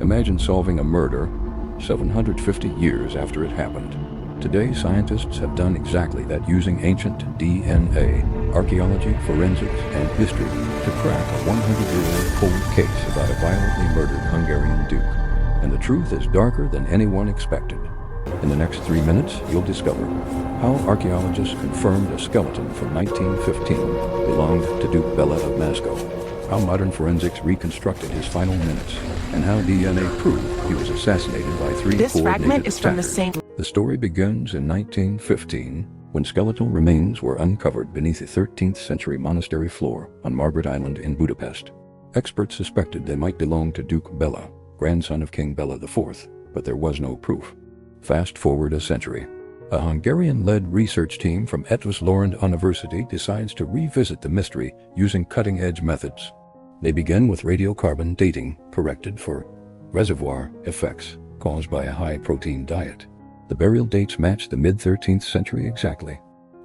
Imagine solving a murder 750 years after it happened. Today, scientists have done exactly that using ancient DNA, archaeology, forensics, and history to crack a 100-year-old cold case about a violently murdered Hungarian duke. And the truth is darker than anyone expected. In the next 3 minutes, you'll discover how archaeologists confirmed a skeleton from 1915 belonged to Duke Béla of Mascó, how modern forensics reconstructed his final minutes, and how DNA proved he was assassinated by three This fragment coordinated is from the attackers. same. The story begins in 1915, when skeletal remains were uncovered beneath a 13th century monastery floor on Margaret Island in Budapest. Experts suspected they might belong to Duke Béla, grandson of King Béla IV, but there was no proof. Fast forward a century. A Hungarian-led research team from Eötvös Loránd University decides to revisit the mystery using cutting-edge methods. They begin with radiocarbon dating corrected for reservoir effects caused by a high-protein diet. The burial dates match the mid-13th century exactly.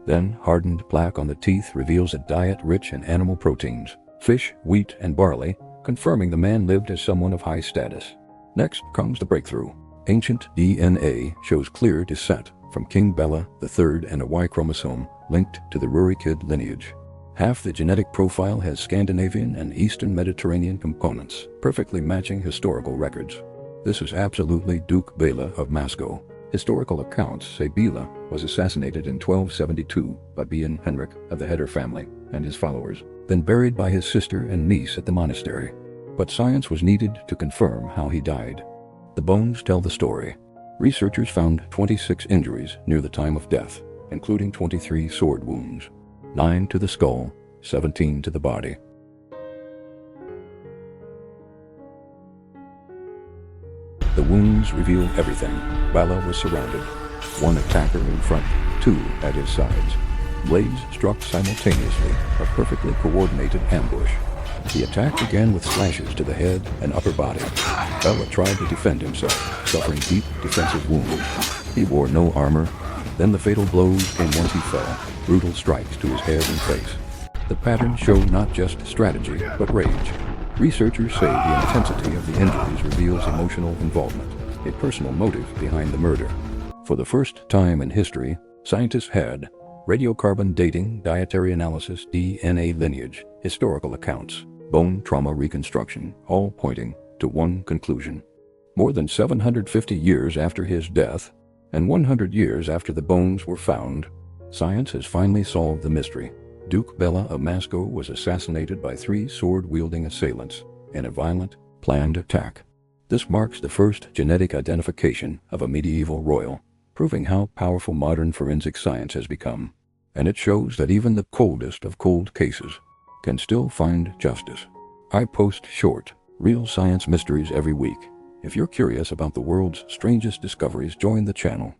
Then, hardened plaque on the teeth reveals a diet rich in animal proteins, fish, wheat, and barley, confirming the man lived as someone of high status. Next comes the breakthrough. Ancient DNA shows clear descent from King Béla III and a Y chromosome linked to the Rurikid lineage. Half the genetic profile has Scandinavian and Eastern Mediterranean components, perfectly matching historical records. This is absolutely Duke Béla of Mascó. Historical accounts say Béla was assassinated in 1272 by Björn Henrik of the Heder family and his followers, then buried by his sister and niece at the monastery. But science was needed to confirm how he died. The bones tell the story. Researchers found 26 injuries near the time of death, including 23 sword wounds, 9 to the skull, 17 to the body. The wounds reveal everything. Béla was surrounded. One attacker in front, 2 at his sides. Blades struck simultaneously, a perfectly coordinated ambush. The attack began with slashes to the head and upper body. Béla tried to defend himself, suffering deep defensive wounds. He wore no armor. Then the fatal blows came once he fell, brutal strikes to his head and face. The pattern showed not just strategy, but rage. Researchers say the intensity of the injuries reveals emotional involvement, a personal motive behind the murder. For the first time in history, scientists had radiocarbon dating, dietary analysis, DNA lineage, historical accounts, bone trauma reconstruction, all pointing to one conclusion. More than 750 years after his death, and 100 years after the bones were found, science has finally solved the mystery. Duke Béla of Mascó was assassinated by 3 sword-wielding assailants in a violent, planned attack. This marks the first genetic identification of a medieval royal, proving how powerful modern forensic science has become. And it shows that even the coldest of cold cases can still find justice. I post short, real science mysteries every week. If you're curious about the world's strangest discoveries, join the channel.